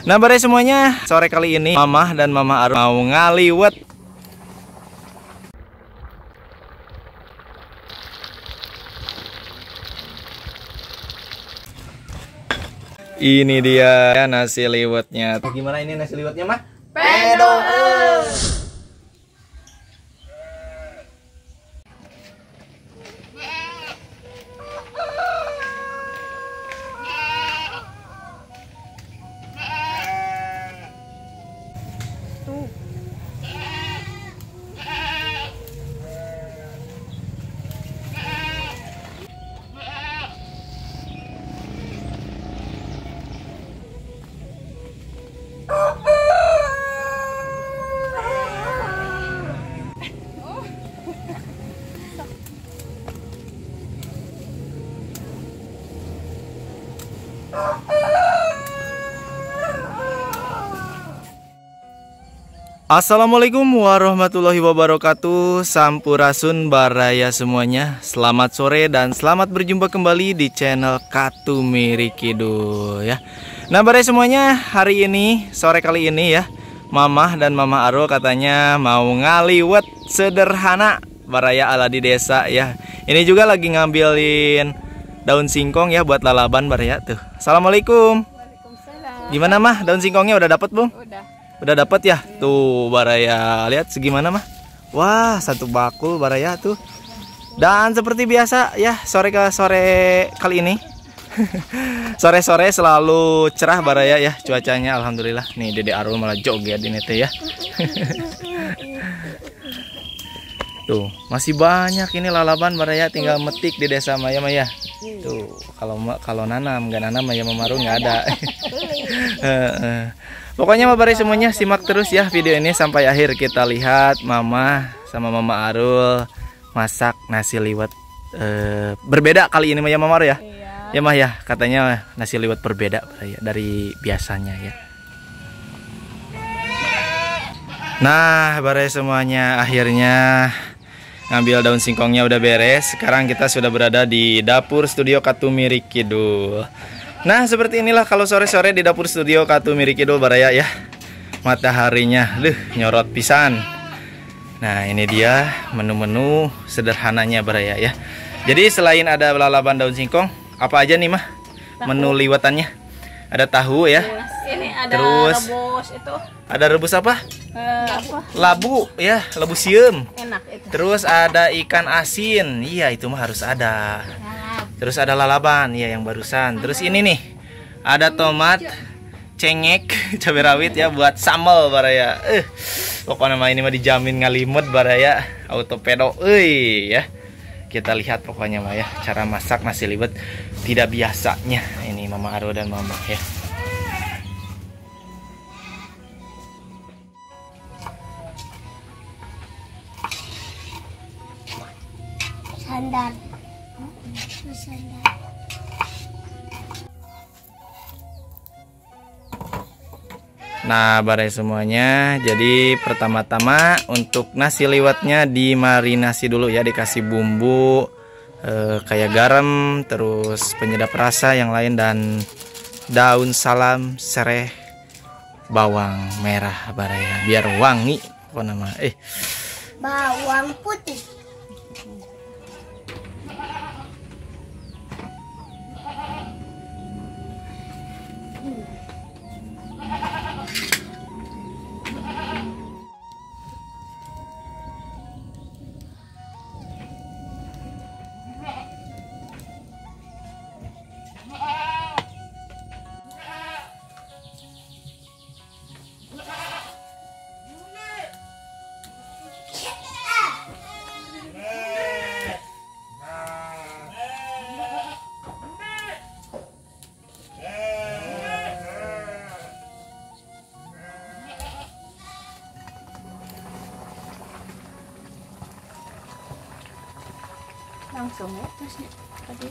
Nah bare semuanya, sore kali ini Mamah dan Mama Arul mau ngaliwet. Ini dia nasi liwetnya. Gimana ini nasi liwetnya mah? Pedo. Assalamualaikum warahmatullahi wabarakatuh. Sampurasun baraya semuanya. Selamat sore dan selamat berjumpa kembali di channel Katumiri Kidul ya. Nah baraya semuanya, hari ini sore kali ini ya, Mamah dan Mama Arul katanya mau ngaliwet sederhana baraya ala di desa ya. Ini juga lagi ngambilin daun singkong ya buat lalaban baraya tuh. Assalamualaikum. Waalaikumsalam. Gimana mah daun singkongnya udah dapat belum? Udah dapat ya tuh baraya, lihat segimana mah. Wah, satu bakul baraya tuh. Dan seperti biasa ya, sore kali ini sore-sore selalu cerah baraya ya cuacanya, alhamdulillah. Nih Dede Arul malah joget ini teh ya. Tuh masih banyak ini lalaban baraya, tinggal metik di desa Maya Maya. Tuh kalau nanam nggak nanam Maya Mama Arul nggak ada. Pokoknya baraya semuanya simak terus ya video ini sampai akhir. Kita lihat Mama sama Mama Arul masak nasi liwet berbeda kali ini ya Mama Arul ya. Iya. Ya Mah ya, katanya nasi liwet berbeda ya, dari biasanya ya. Nah baraya semuanya, akhirnya ngambil daun singkongnya udah beres. Sekarang kita sudah berada di dapur studio Katumiri Kidul. Nah seperti inilah kalau sore-sore di dapur studio Katumiri Kidul baraya ya. Mataharinya nyorot pisan. Nah ini dia menu-menu sederhananya baraya ya. Jadi selain ada lalaban daun singkong, apa aja nih mah menu liwetannya? Ada tahu ya. Ini ada Terus rebus itu. ada rebus apa? Apa? Labu ya, labu sieum. Enak itu. Terus ada ikan asin. Iya itu mah harus ada. Terus ada lalaban ya yang barusan. Terus ini nih ada tomat, cengek, cabai rawit ya buat sambal baraya. Pokoknya mah ini mah dijamin ngalimet baraya, auto pedo ya. Kita lihat pokoknya mah ya cara masak nasi liwet tidak biasanya ini Mama Arul dan Mama ya. Sandal. Nah baraya semuanya, jadi pertama-tama untuk nasi liwetnya dimarinasi dulu ya, dikasih bumbu kayak garam, terus penyedap rasa yang lain, dan daun salam, sereh, bawang merah baraya biar wangi. Apa nama Bawang putih. Langsung ya terusnya tadi.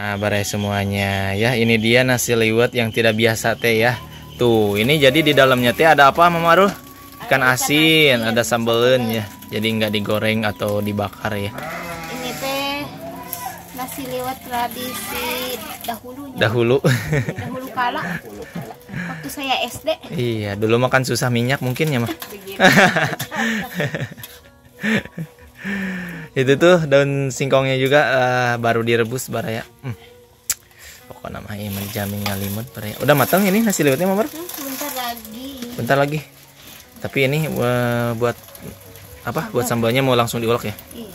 Nah, barai semuanya ya. Ini dia nasi liwet yang tidak biasa teh ya. Tuh, ini jadi di dalamnya teh ada apa, Mama Marul? Ikan asin, ada sambelin ya. Jadi nggak digoreng atau dibakar ya. Ini teh nasi liwet tradisi dahulunya. Dahulu. Dahulu kala. Waktu saya SD. Iya, dulu makan susah minyak mungkin ya, Mah. Itu tuh daun singkongnya juga baru direbus baraya. Pokoknya mah ini menjamin ngalimut baraya. Udah matang ini nasi liwetnya, Mama? Sebentar lagi. Bentar lagi. Tapi ini buat apa? Buat sambalnya mau langsung diulek ya? Iya.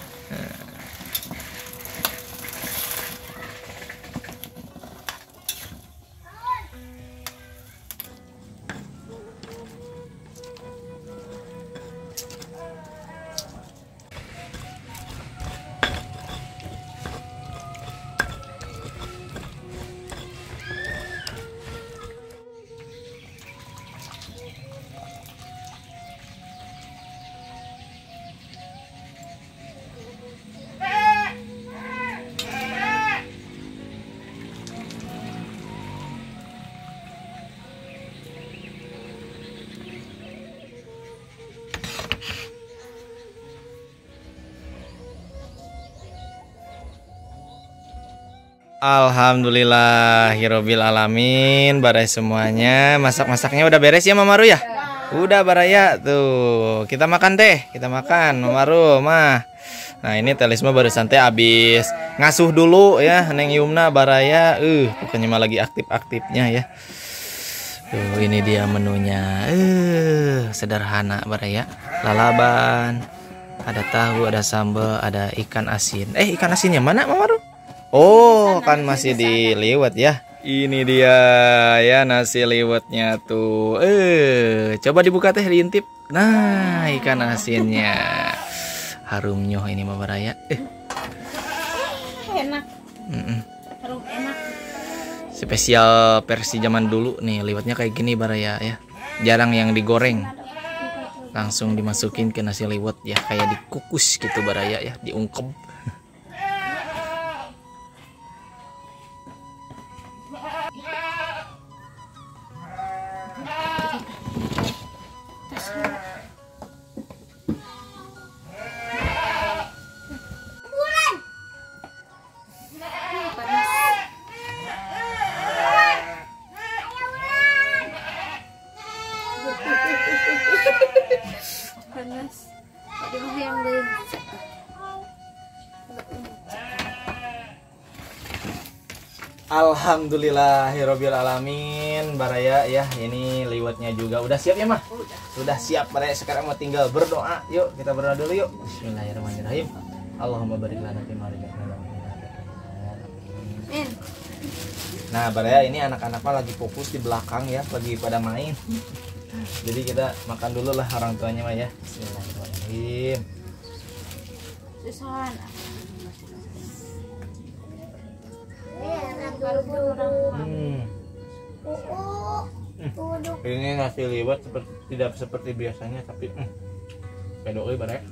Alhamdulillahirobbil alamin. Barai semuanya. Masak-masaknya udah beres ya, Mama Ru ya? Udah baraya tuh. Kita makan teh. Kita makan, Mama Ru mah. Nah, ini Telisma baru santai abis ngasuh dulu ya Neng Yumna baraya. Pokoknya mah lagi aktif-aktifnya ya. Tuh, ini dia menunya. Sederhana baraya. Lalaban. Ada tahu, ada sambal, ada ikan asin. Ikan asinnya mana, Mama Ru? Oh, kan masih diliwet ya. Ini dia ya nasi liwetnya tuh. Coba dibuka teh, diintip. Nah, ikan asinnya. Harum nyoh ini Mama Raya. Enak. Harum enak. Spesial versi zaman dulu nih, liwetnya kayak gini Baraya ya. Jarang yang digoreng. Langsung dimasukin ke nasi liwet ya, kayak dikukus gitu Baraya ya, diungkep. Panas. Aduh, yang lain. Alhamdulillahirobbil alamin Baraya ya. Ini liwetnya juga udah siap ya Mah? Sudah siap Baraya. Sekarang mau tinggal berdoa. Yuk kita berdoa dulu yuk. Bismillahirrahmanirrahim. Allahumma barik lana fi ma razaqtana. Amin. Nah Baraya, ini anak-anak mah lagi fokus di belakang ya, lagi pada main. Jadi kita makan dulu lah orang tuanya mah ya. Bismillahirrahmanirrahim. Susahan. Ini nasi liwet tidak seperti biasanya, tapi pedo euy Baraya.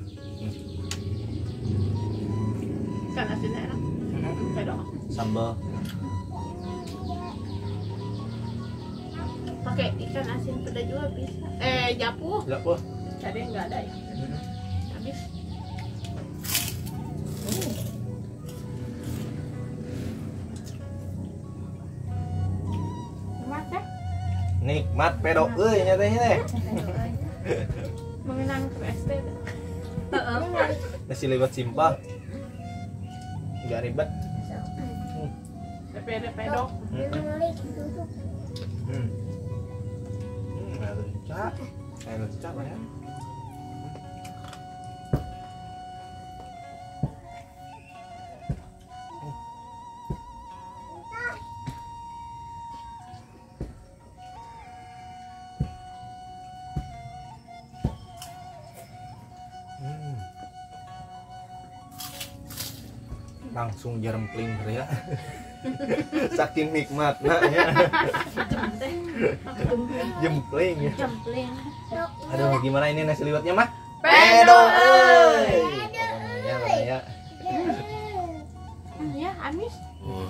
Ikan asinnya enak. Pedo. Sambal. Pakai ikan asin peda juga bisa. Japu. Japu. Tadi nggak ada ya. Habis. Enak ya? Nikmat pedo euy nyatanya teh. Mengenang ke SD. Nasi liwet simpel. Enggak ribet. Pedo. Air lecak lah ya. Langsung jerempling ya. Saking nikmatnya ya. Jempling ya. Jempling. Aduh, gimana ini nasi liwetnya mah? Pedo. Pokoknya ya, Baraya. Ya, amis.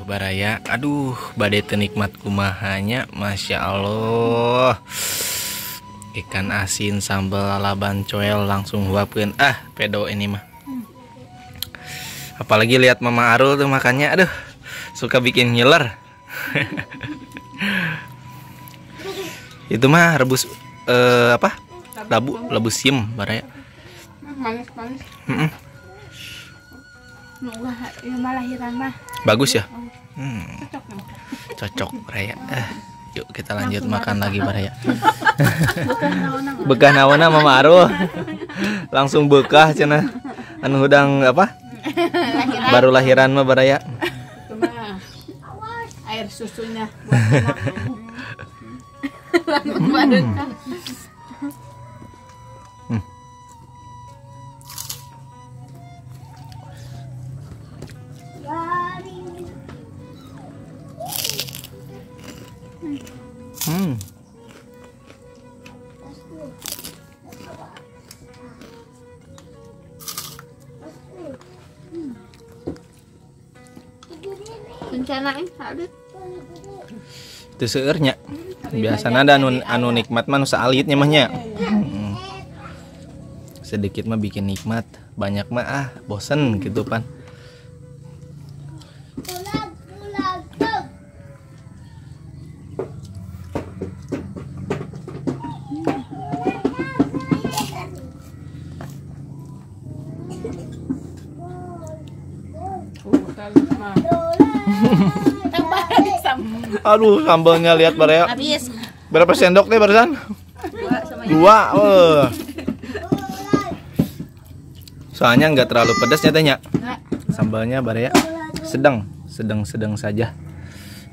Baraya, aduh, badai tenikmat kumahanya, masya Allah. Ikan asin sambal lalaban coel langsung huapkeun. Pedo ini mah. Apalagi lihat Mama Arul tuh makannya, aduh, suka bikin ngiler. Itu mah rebus apa? Labu siam Baraya. Manis. Ilmu lahiran mah. Bagus ya? Cocok Baraya. Yuk kita lanjut makan lagi Baraya. Bekah naona Mama Arul. Langsung bekah cenah. Anu hudang apa? Baru lahiran mah Baraya. Itu mah air susunya buat anak. Langsung badekah. Rencanain ada Itu seueurnya. Biasanya ada anu nikmat mah nu saalitnya mahnya. Sedikit mah bikin nikmat, banyak mah bosen gitu pan. Aduh, sambalnya lihat Baraya. Habis. Berapa sendok nih barusan? 2. Soalnya nggak terlalu pedas nyatanya. Sambalnya Baraya sedang saja.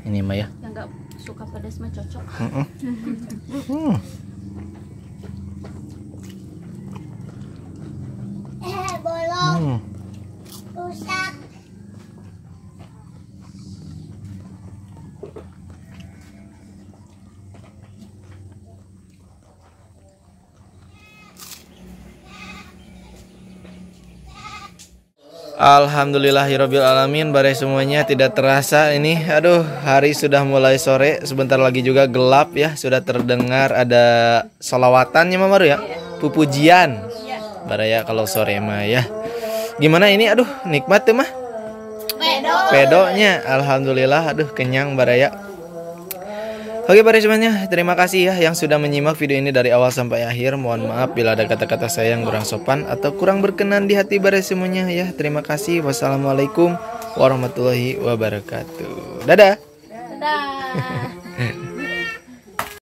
Ini mah ya. Yang nggak suka pedas mah cocok. Bolong. Rusak. Alhamdulillahirabbil alamin. Bare semuanya tidak terasa ini. Aduh, hari sudah mulai sore. Sebentar lagi juga gelap ya. Sudah terdengar ada solawatannya Mama Maru ya. Pupujian. Baraya kalau sore mah ya. Gimana ini? Aduh, nikmat tuh mah. Pedonya. Alhamdulillah. Aduh, kenyang Baraya. Oke bare semuanya, terima kasih ya yang sudah menyimak video ini dari awal sampai akhir. Mohon maaf bila ada kata-kata saya yang kurang sopan atau kurang berkenan di hati bare semuanya ya. Terima kasih. Wassalamualaikum warahmatullahi wabarakatuh. Dadah. Dadah.